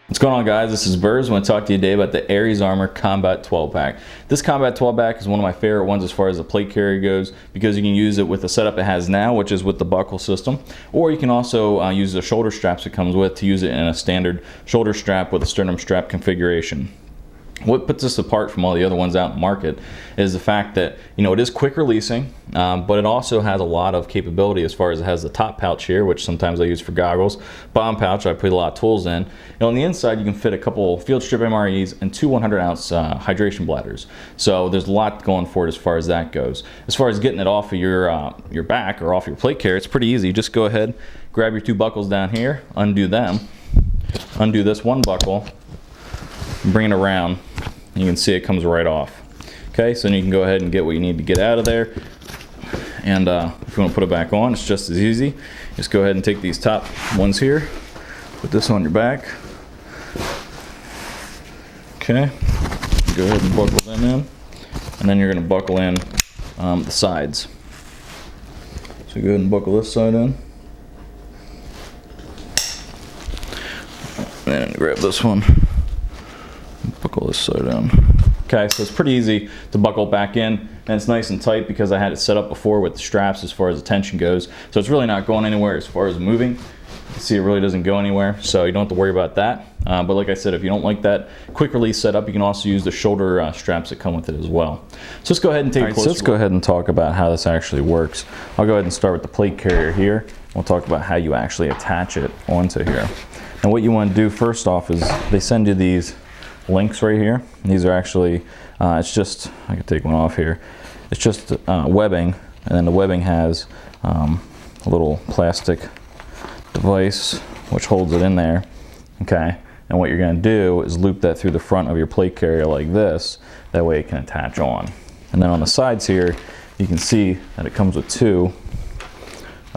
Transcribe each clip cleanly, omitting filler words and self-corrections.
What's going on, guys? This is Burrs. I want to talk to you today about the Aries Armor Combat 12 pack. This Combat 12 pack is one of my favorite ones as far as the plate carrier goes, because you can use it with the setup it has now, which is with the buckle system, or you can also use the shoulder straps it comes with to use it in a standard shoulder strap with a sternum strap configuration. What puts this apart from all the other ones out in the market is the fact that, it is quick releasing, but it also has a lot of capability as far as it has the top pouch here, which sometimes I use for goggles. Bottom pouch, I put a lot of tools in. And on the inside, you can fit a couple field strip MREs and two 100-ounce hydration bladders. So there's a lot going for it as far as that goes. As far as getting it off of your back or off your plate carrier, it's pretty easy. Just go ahead, grab your two buckles down here, undo them, undo this one buckle, bring it around. You can see it comes right off. Okay, so then you can go ahead and get what you need to get out of there. And if you want to put it back on, it's just as easy. Just go ahead and take these top ones here, put this on your back. Okay, go ahead and buckle them in, and then you're going to buckle in the sides. So go ahead and buckle this side in, and then grab this one. Buckle this side down. Okay, so it's pretty easy to buckle back in, and it's nice and tight because I had it set up before with the straps as far as the tension goes. So it's really not going anywhere as far as moving. You can see it really doesn't go anywhere, so you don't have to worry about that. But like I said, if you don't like that quick release setup, you can also use the shoulder straps that come with it as well. So let's go ahead and take a closer look. So let's go ahead and talk about how this actually works. I'll go ahead and start with the plate carrier here. We'll talk about how you actually attach it onto here. And what you want to do first off is they send you these links right here. These are actually, it's just, I can take one off here. It's just webbing, and then the webbing has a little plastic device which holds it in there. Okay, and what you're going to do is loop that through the front of your plate carrier like this. That way it can attach on. And then on the sides here, you can see that it comes with two.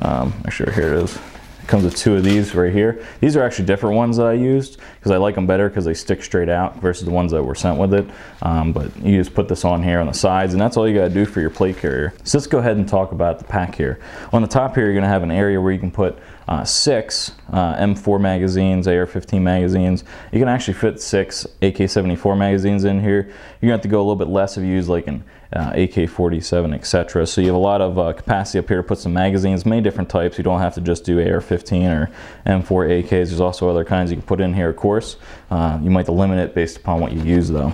Actually, here it is. Comes with two of these right here. These are actually different ones that I used because I like them better because they stick straight out versus the ones that were sent with it. But you just put this on here on the sides, and that's all you got to do for your plate carrier. So let's go ahead and talk about the pack here. On the top here, you're going to have an area where you can put 6 M4 magazines, AR-15 magazines. You can actually fit 6 AK-74 magazines in here. You're going to have to go a little bit less if you use like an AK-47, etc. So you have a lot of capacity up here to put some magazines, many different types. You don't have to just do AR-15 or M4 AKs. There's also other kinds you can put in here, of course. You might have to limit it based upon what you use though.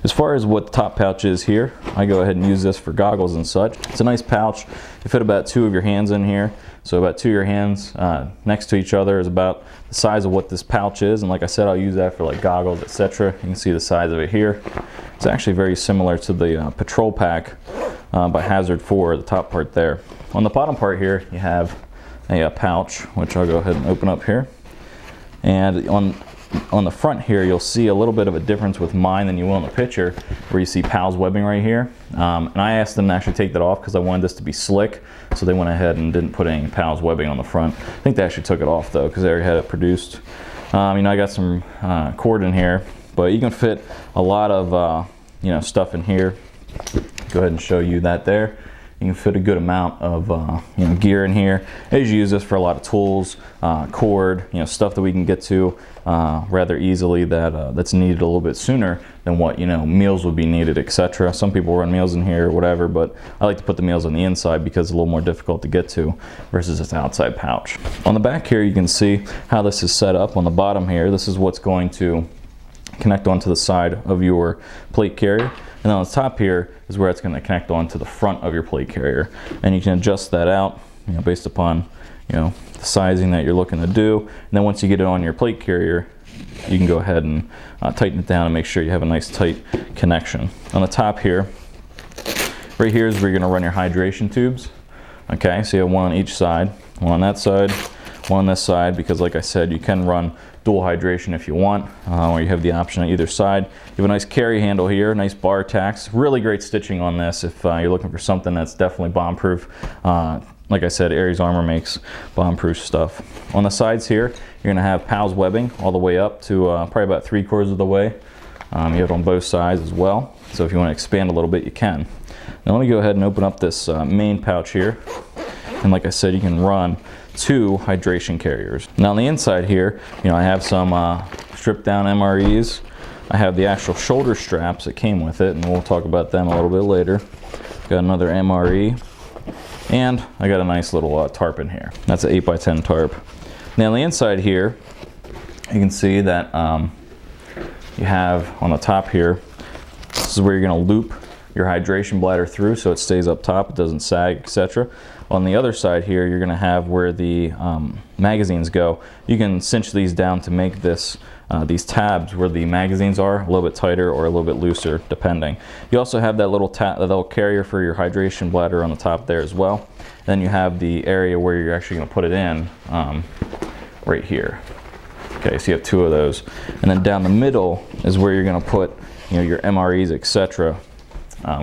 As far as what the top pouch is here, I go ahead and use this for goggles and such. It's a nice pouch. You fit about 2 of your hands in here. So about 2 of your hands next to each other is about the size of what this pouch is. And like I said, I'll use that for like goggles, etc. You can see the size of it here. It's actually very similar to the Patrol Pack by Hazard 4, the top part there. On the bottom part here, you have a pouch, which I'll go ahead and open up here. And on the front here, you'll see a little bit of a difference with mine than you will in the picture, where you see PALS webbing right here. And I asked them to actually take that off because I wanted this to be slick, so they went ahead and didn't put any PALS webbing on the front. I think they actually took it off though because they already had it produced. I got some cord in here, but you can fit a lot of stuff in here. Go ahead and show you that there. You can fit a good amount of gear in here. I usually use this for a lot of tools, cord, stuff that we can get to rather easily that's needed a little bit sooner than what meals would be needed, etc. Some people run meals in here or whatever, but I like to put the meals on the inside because it's a little more difficult to get to versus this outside pouch. On the back here, you can see how this is set up. On the bottom here, this is what's going to connect onto the side of your plate carrier. And then on the top here is where it's going to connect onto the front of your plate carrier. And you can adjust that out based upon the sizing that you're looking to do. And then once you get it on your plate carrier, you can go ahead and tighten it down and make sure you have a nice tight connection. On the top here, right here is where you're going to run your hydration tubes. Okay, so you have one on each side, one on that side, one on this side, because like I said, you can run dual hydration if you want, or you have the option on either side. You have a nice carry handle here, nice bar tacks, really great stitching on this if you're looking for something that's definitely bomb-proof. Like I said, Aries Armor makes bomb-proof stuff. On the sides here, you're gonna have PALS webbing all the way up to probably about 3/4 of the way. You have it on both sides as well, so if you want to expand a little bit, you can. Now let me go ahead and open up this main pouch here. And like I said, you can run 2 hydration carriers. Now on the inside here, I have some stripped down MREs. I have the actual shoulder straps that came with it, and we'll talk about them a little bit later. Got another MRE, and I got a nice little tarp in here. That's an 8x10 tarp. Now on the inside here, you can see that you have on the top here, this is where you're going to loop your hydration bladder through so it stays up top, it doesn't sag, etc. On the other side here, you're going to have where the magazines go. You can cinch these down to make this these tabs where the magazines are a little bit tighter or a little bit looser, depending. You also have that little carrier for your hydration bladder on the top there as well. Then you have the area where you're actually going to put it in right here. Okay, so you have 2 of those, and then down the middle is where you're going to put your MREs, etc.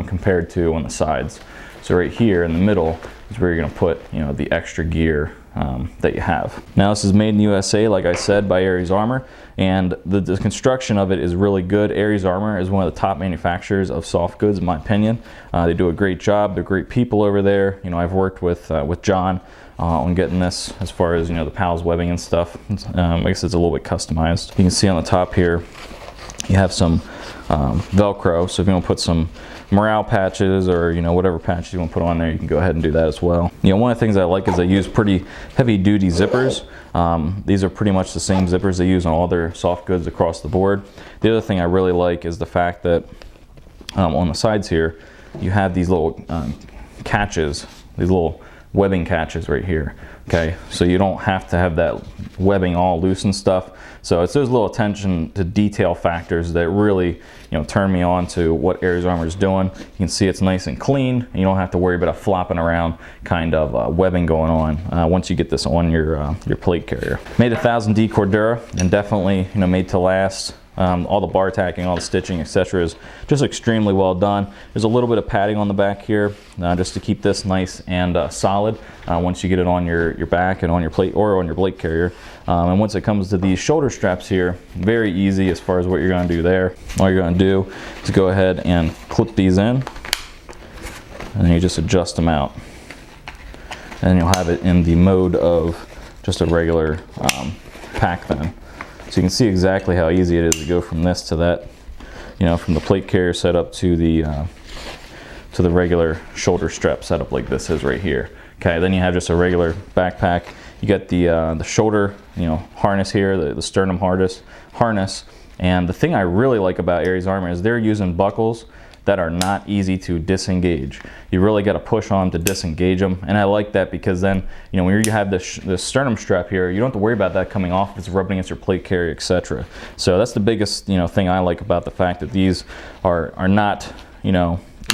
Compared to on the sides. So right here in the middle is where you're going to put the extra gear that you have. Now this is made in the USA, like I said, by Aries Armor, and the construction of it is really good. Aries Armor is one of the top manufacturers of soft goods, in my opinion. They do a great job. They're great people over there. I've worked with John on getting this as far as the PALS webbing and stuff. I guess it's a little bit customized. You can see on the top here you have some Velcro, so if you want to put some morale patches or whatever patches you want to put on there, you can go ahead and do that as well. One of the things I like is they use pretty heavy duty zippers. These are pretty much the same zippers they use on all their soft goods across the board. The other thing I really like is the fact that on the sides here you have these little catches, these little webbing catches right here. Okay, so you don't have to have that webbing all loose and stuff. So it's those little attention to detail factors that really turn me on to what Aries Armor is doing. You can see it's nice and clean, and you don't have to worry about a flopping around kind of webbing going on once you get this on your plate carrier. Made 1000D Cordura, and definitely made to last. All the bar tacking, all the stitching, etc. is just extremely well done. There's a little bit of padding on the back here just to keep this nice and solid once you get it on your back and on your plate or on your plate carrier. And once it comes to these shoulder straps here, very easy as far as what you're going to do there. All you're going to do is go ahead and clip these in, and then you just adjust them out. And you'll have it in the mode of just a regular pack then. So you can see exactly how easy it is to go from this to that, from the plate carrier setup to the regular shoulder strap setup like this is right here. Okay, then you have just a regular backpack. You got the shoulder, harness here, the sternum harness. And the thing I really like about Aries Armor is they're using buckles that are not easy to disengage. You really got to push on to disengage them, and I like that because then when you have the sternum strap here, you don't have to worry about that coming off if it's rubbing against your plate carrier, etc. So that's the biggest thing I like about the fact that these are not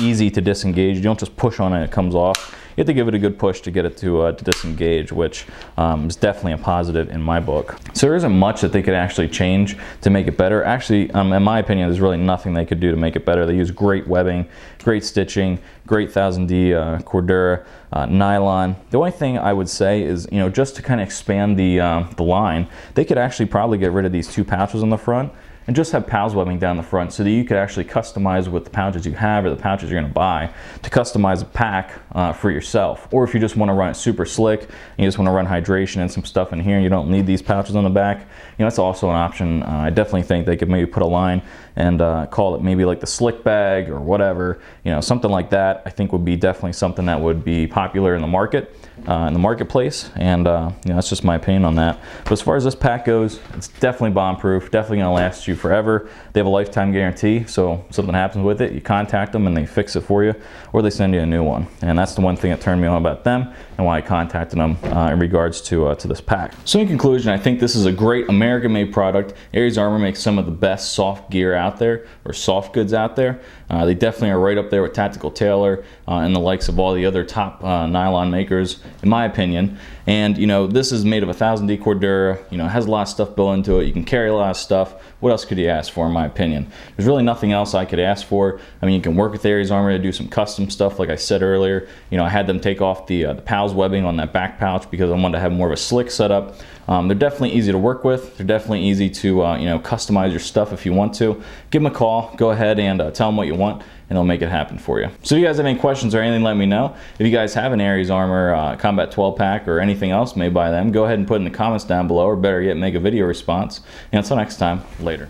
easy to disengage. You don't just push on it and it comes off. You have to give it a good push to get it to disengage, which is definitely a positive in my book. So there isn't much that they could actually change to make it better. Actually, in my opinion, there's really nothing they could do to make it better. They use great webbing, great stitching, great 1000D Cordura, nylon. The only thing I would say is, just to kind of expand the line, they could actually probably get rid of these 2 pouches on the front and just have PALS webbing down the front so that you could actually customize with the pouches you have or the pouches you're going to buy to customize a pack for yourself. Or if you just want to run it super slick and you just want to run hydration and some stuff in here and you don't need these pouches on the back, that's also an option. I definitely think they could maybe put a line and call it maybe like the slick bag or whatever, something like that. I think would be definitely something that would be popular in the market, in the marketplace, and that's just my opinion on that. But as far as this pack goes, it's definitely bomb-proof, definitely going to last you forever. They have a lifetime guarantee, so if something happens with it, you contact them and they fix it for you, or they send you a new one. And that's the one thing that turned me on about them and why I contacted them in regards to this pack. So in conclusion, I think this is a great American-made product. Aries Armor makes some of the best soft gear out there, or soft goods out there. They definitely are right up there with Tactical Tailor and the likes of all the other top nylon makers, in my opinion. And this is made of 1000D Cordura. It has a lot of stuff built into it. You can carry a lot of stuff. What else could you ask for, in my opinion? There's really nothing else I could ask for. I mean, you can work with Aries Armor to do some custom stuff, like I said earlier. I had them take off the PALS webbing on that back pouch because I wanted to have more of a slick setup. They're definitely easy to work with. They're definitely easy to customize your stuff if you want to. Give them a call. Go ahead and tell them what you want, and it'll make it happen for you. So if you guys have any questions or anything, let me know. If you guys have an Ares Armor Combat 12 pack or anything else made by them, go ahead and put in the comments down below, or better yet, make a video response. And until next time, later.